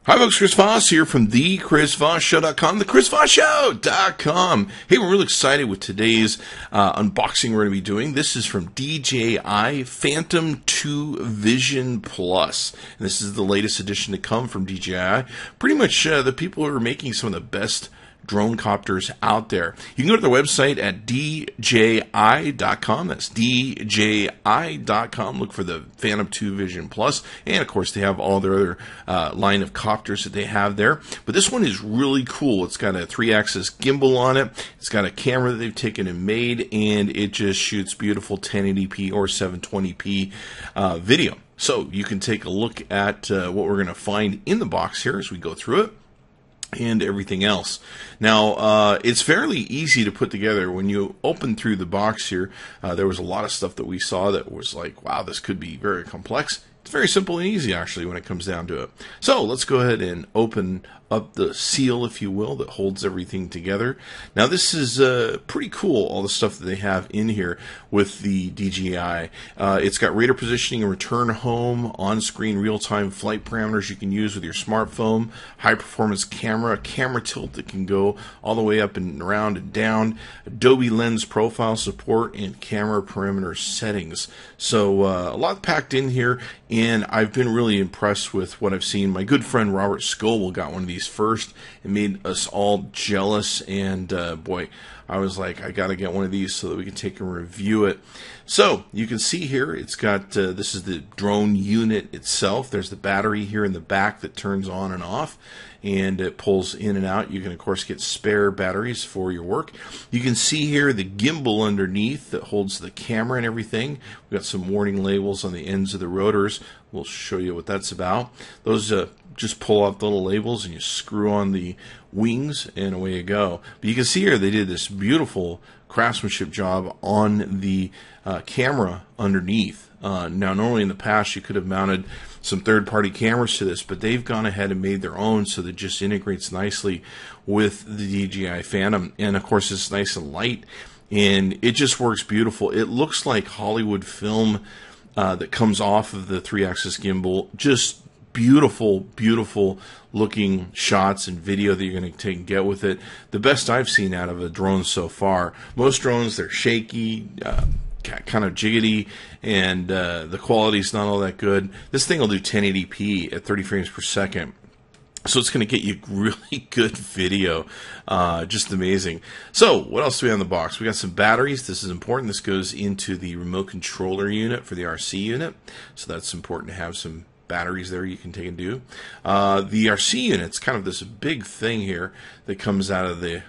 Hi folks, Chris Voss here from thechrisvossshow.com, thechrisvossshow.com. Hey, we're really excited with today's unboxing we're going to be doing. This is from DJI Phantom 2 Vision Plus. And this is the latest edition to come from DJI. Pretty much the people who are making some of the best drone copters out there. You can go to their website at dji.com. That's dji.com. Look for the Phantom 2 Vision Plus. And of course, they have all their other line of copters that they have there. But this one is really cool. It's got a 3-axis gimbal on it. It's got a camera that they've taken and made, and it just shoots beautiful 1080p or 720p video. So you can take a look at what we're going to find in the box here as we go through it and everything else. Now, it's fairly easy to put together. When you open through the box here, there was a lot of stuff that we saw that was like, wow, this could be very complex. It's very simple and easy, actually, when it comes down to it. So let's go ahead and open up the seal, if you will, that holds everything together. Now, this is pretty cool, all the stuff that they have in here with the DJI. It's got radar positioning and return home, on-screen real-time flight parameters you can use with your smartphone, high-performance camera, a camera tilt that can go all the way up and around and down, Adobe lens profile support, and camera perimeter settings. So a lot packed in here, and I've been really impressed with what I've seen. My good friend Robert Scoble got one of these first. It made us all jealous, and boy, I was like, I gotta get one of these so that we can take and review it. So you can see here, it's got this is the drone unit itself. There's the battery here in the back that turns on and off, and it pulls in and out. You can of course get spare batteries for your work. You can see here the gimbal underneath that holds the camera and everything. We've got some warning labels on the ends of the rotors. We'll show you what that's about. Those just pull off the little labels and you screw on the wings and away you go. But you can see here they did this beautiful craftsmanship job on the camera underneath. Now normally in the past you could have mounted some third-party cameras to this, but they've gone ahead and made their own, so that it just integrates nicely with the DJI Phantom. And of course it's nice and light, and it just works beautiful. It looks like Hollywood film that comes off of the 3-axis gimbal. Just beautiful, beautiful looking shots and video that you're going to take and get with it. The best I've seen out of a drone so far. Most drones, they're shaky, kind of jiggity, and the quality's not all that good. This thing will do 1080p at 30 frames per second. So it's going to get you really good video. Just amazing. So what else do we have in the box? We got some batteries. This is important. This goes into the remote controller unit for the RC unit. So that's important to have some batteries there you can take and do. The RC unit's kind of this big thing here that comes out of the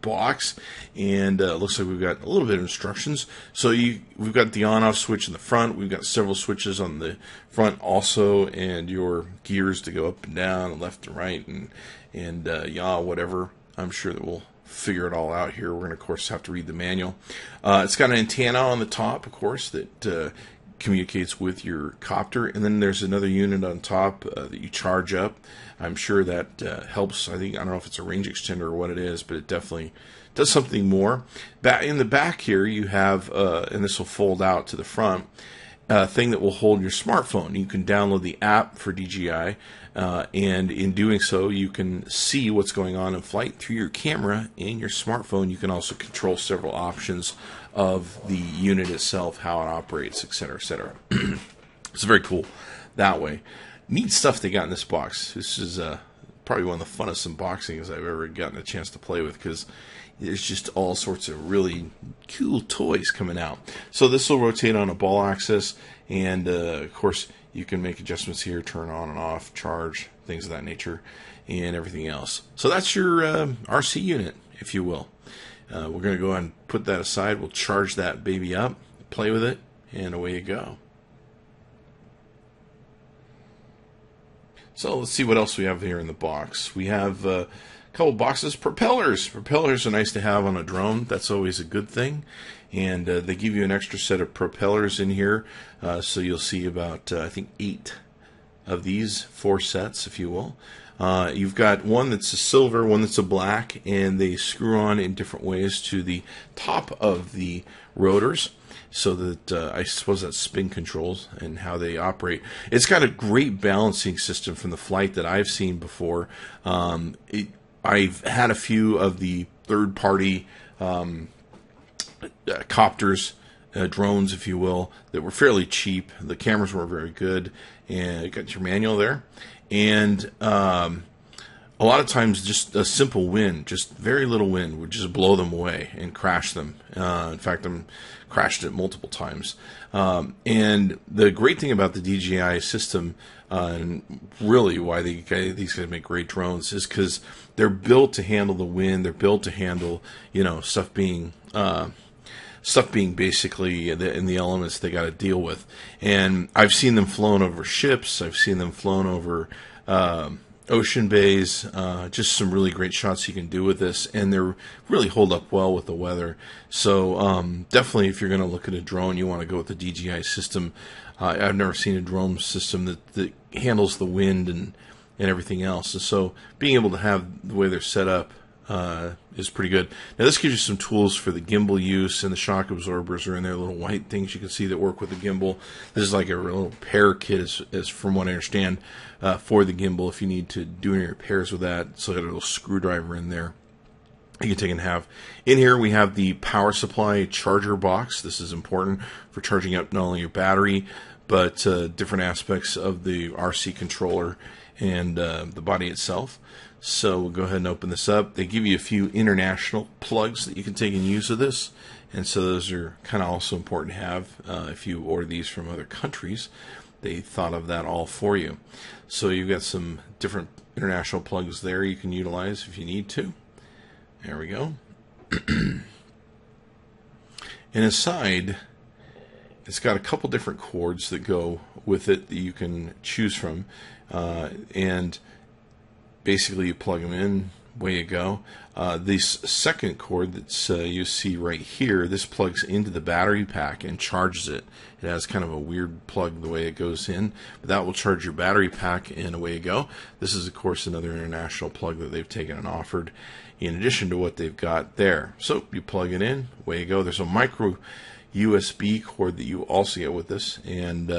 box, and looks like we've got a little bit of instructions. So we've got the on-off switch in the front. We've got several switches on the front also, and your gears to go up and down and left and right and yaw, whatever. I'm sure that we'll figure it all out here. We're going to, of course, have to read the manual. It's got an antenna on the top, of course, that communicates with your copter, and then there's another unit on top that you charge up. I'm sure that helps. I don't know if it's a range extender or what it is, but it definitely does something more. In the back here you have, and this will fold out to the front, a thing that will hold your smartphone. You can download the app for DJI, and in doing so you can see what's going on in flight through your camera and your smartphone. You can also control several options of the unit itself, how it operates, etc., etc. It's very cool that way. Neat stuff they got in this box. This is probably one of the funnest unboxings I've ever gotten a chance to play with, because there's just all sorts of really cool toys coming out. So this will rotate on a ball axis, and of course you can make adjustments here, turn on and off, charge, things of that nature, and everything else. So that's your RC unit, if you will. We're going to go ahead and put that aside. We'll charge that baby up, play with it, and away you go. So let's see what else we have here in the box. We have a couple boxes. Propellers. Propellers are nice to have on a drone. That's always a good thing. And they give you an extra set of propellers in here. So you'll see about, I think, 8 of these 4 sets, if you will. You've got one that's a silver, one that's a black, and they screw on in different ways to the top of the rotors, so that I suppose that's spin controls and how they operate. It's got a great balancing system from the flight that I've seen before. I've had a few of the third-party copters, drones, if you will, that were fairly cheap. The cameras were very good, and you got your manual there. And a lot of times just a simple wind, just very little wind, would just blow them away and crash them. In fact, I'm crashed it multiple times. And the great thing about the DJI system, and really why these guys make great drones, is because they're built to handle the wind. They're built to handle, stuff being basically in the elements they got to deal with. And I've seen them flown over ships. I've seen them flown over ocean bays. Just some really great shots you can do with this, and they really hold up well with the weather. So definitely, if you're going to look at a drone, you want to go with the DJI system. I've never seen a drone system that handles the wind and everything else. And so being able to have the way they're set up is pretty good. Now this gives you some tools for the gimbal use, and the shock absorbers are in there, little white things you can see that work with the gimbal. This is like a little repair kit, as from what I understand, for the gimbal if you need to do any repairs with that. So I got a little screwdriver in there you can take and have. In here we have the power supply charger box. This is important for charging up not only your battery, but different aspects of the RC controller and the body itself. So we'll go ahead and open this up. They give you a few international plugs that you can take and use with this, and so those are kind of also important to have if you order these from other countries. They thought of that all for you. So you've got some different international plugs there you can utilize if you need to. There we go. And inside, it's got a couple different cords that go with it that you can choose from, and basically you plug them in, away you go. This second cord that's you see right here, this plugs into the battery pack and charges it. It has kind of a weird plug the way it goes in, but that will charge your battery pack and away you go. This is of course another international plug that they've taken and offered in addition to what they've got there. So you plug it in, away you go. There's a micro USB cord that you also get with this, and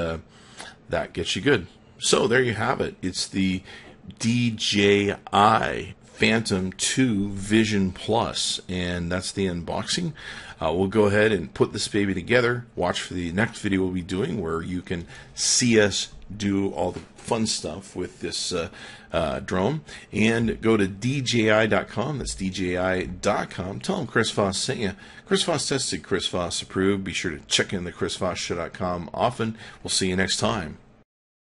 that gets you good. So there you have it. It's the DJI Phantom 2 Vision Plus, and that's the unboxing. We'll go ahead and put this baby together. Watch for the next video we'll be doing, where you can see us do all the fun stuff with this drone. And go to dji.com. That's dji.com. Tell them Chris Voss sent you. Chris Voss tested, Chris Voss approved. Be sure to check in the chrisvossshow.com often. We'll see you next time.